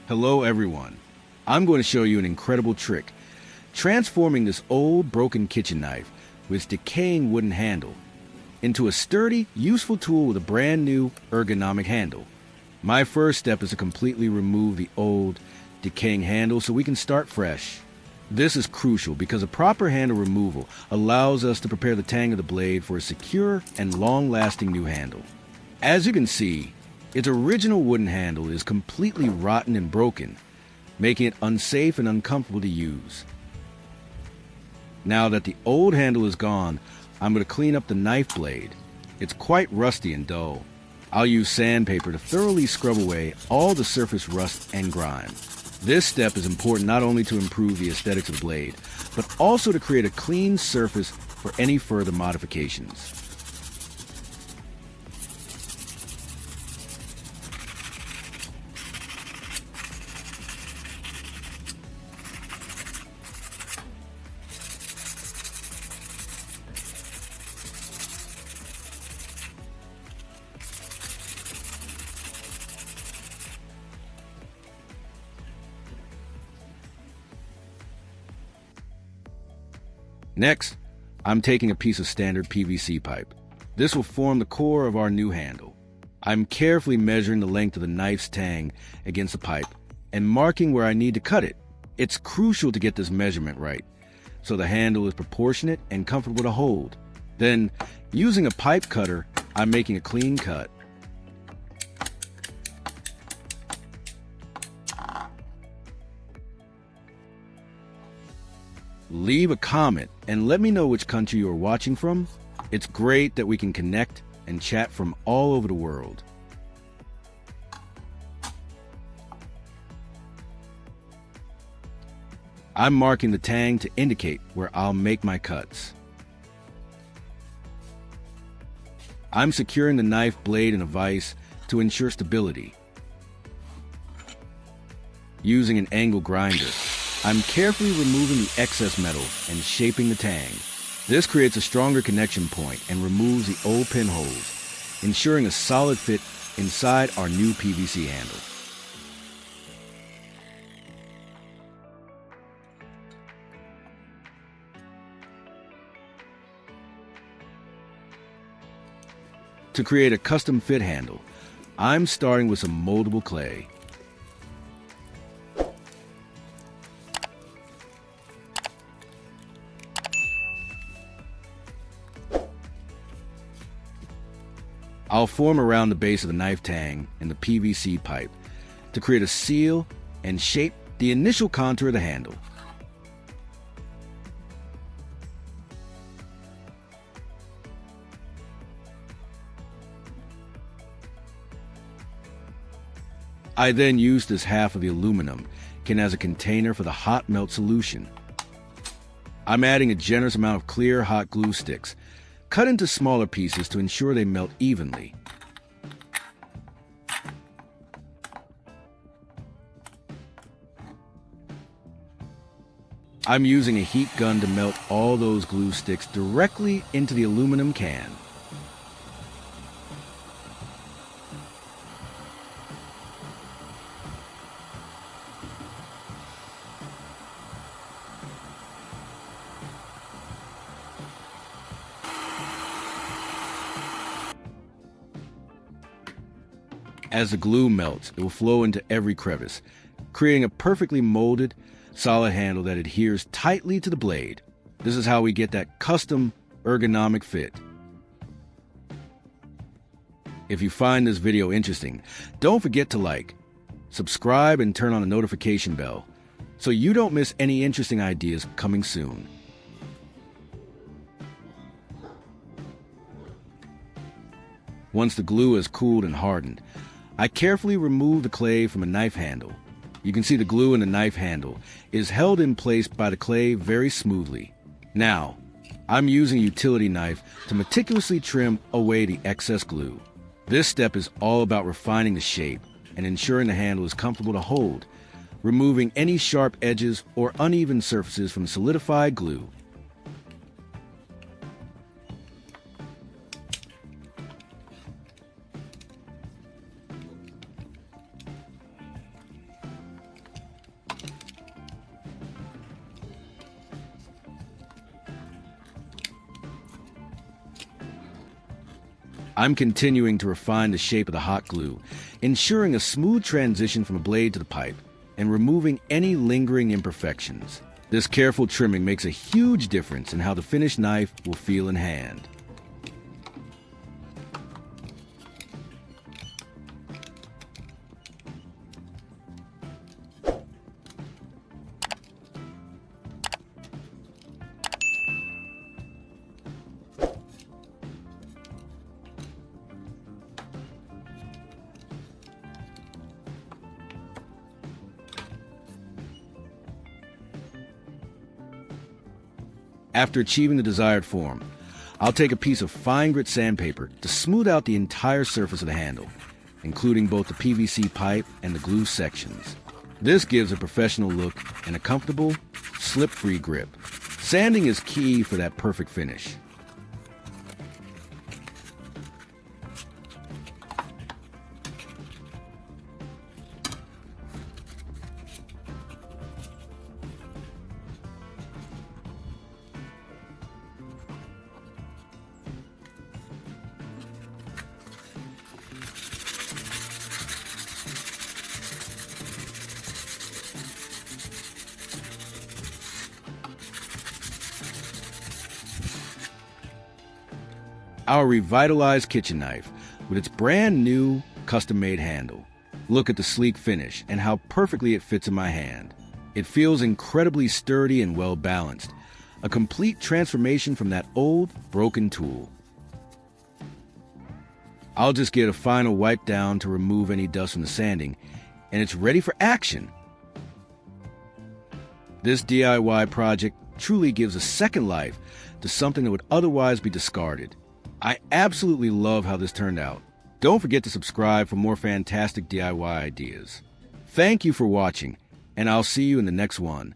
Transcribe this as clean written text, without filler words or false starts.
Hello everyone. I'm going to show you an incredible trick, transforming this old broken kitchen knife with its decaying wooden handle into a sturdy, useful tool with a brand new ergonomic handle. My first step is to completely remove the old, decaying handle so we can start fresh. This is crucial because a proper handle removal allows us to prepare the tang of the blade for a secure and long-lasting new handle. As you can see, its original wooden handle is completely rotten and broken, making it unsafe and uncomfortable to use. Now that the old handle is gone, I'm going to clean up the knife blade. It's quite rusty and dull. I'll use sandpaper to thoroughly scrub away all the surface rust and grime. This step is important not only to improve the aesthetics of the blade, but also to create a clean surface for any further modifications. Next, I'm taking a piece of standard PVC pipe. This will form the core of our new handle. I'm carefully measuring the length of the knife's tang against the pipe and marking where I need to cut it. It's crucial to get this measurement right, so the handle is proportionate and comfortable to hold. Then, using a pipe cutter, I'm making a clean cut. Leave a comment and let me know which country you are watching from. It's great that we can connect and chat from all over the world. I'm marking the tang to indicate where I'll make my cuts. I'm securing the knife blade in a vise to ensure stability. Using an angle grinder, I'm carefully removing the excess metal and shaping the tang. This creates a stronger connection point and removes the old pinholes, ensuring a solid fit inside our new PVC handle. To create a custom fit handle, I'm starting with some moldable clay. I'll form around the base of the knife tang and the PVC pipe to create a seal and shape the initial contour of the handle. I then use this half of the aluminum can as a container for the hot melt solution. I'm adding a generous amount of clear hot glue sticks, cut into smaller pieces to ensure they melt evenly. I'm using a heat gun to melt all those glue sticks directly into the aluminum can. As the glue melts, it will flow into every crevice, creating a perfectly molded, solid handle that adheres tightly to the blade. This is how we get that custom, ergonomic fit. If you find this video interesting, don't forget to like, subscribe, and turn on the notification bell so you don't miss any interesting ideas coming soon. Once the glue has cooled and hardened, I carefully remove the clay from a knife handle. You can see the glue in the knife handle is held in place by the clay very smoothly. Now, I'm using a utility knife to meticulously trim away the excess glue. This step is all about refining the shape and ensuring the handle is comfortable to hold, removing any sharp edges or uneven surfaces from solidified glue. I'm continuing to refine the shape of the hot glue, ensuring a smooth transition from the blade to the pipe, and removing any lingering imperfections. This careful trimming makes a huge difference in how the finished knife will feel in hand. After achieving the desired form, I'll take a piece of fine grit sandpaper to smooth out the entire surface of the handle, including both the PVC pipe and the glue sections. This gives a professional look and a comfortable, slip-free grip. Sanding is key for that perfect finish. Our revitalized kitchen knife with its brand new custom-made handle. Look at the sleek finish and how perfectly it fits in my hand. It feels incredibly sturdy and well-balanced, a complete transformation from that old, broken tool. I'll just get a final wipe down to remove any dust from the sanding, and it's ready for action. This DIY project truly gives a second life to something that would otherwise be discarded. I absolutely love how this turned out. Don't forget to subscribe for more fantastic DIY ideas. Thank you for watching, and I'll see you in the next one.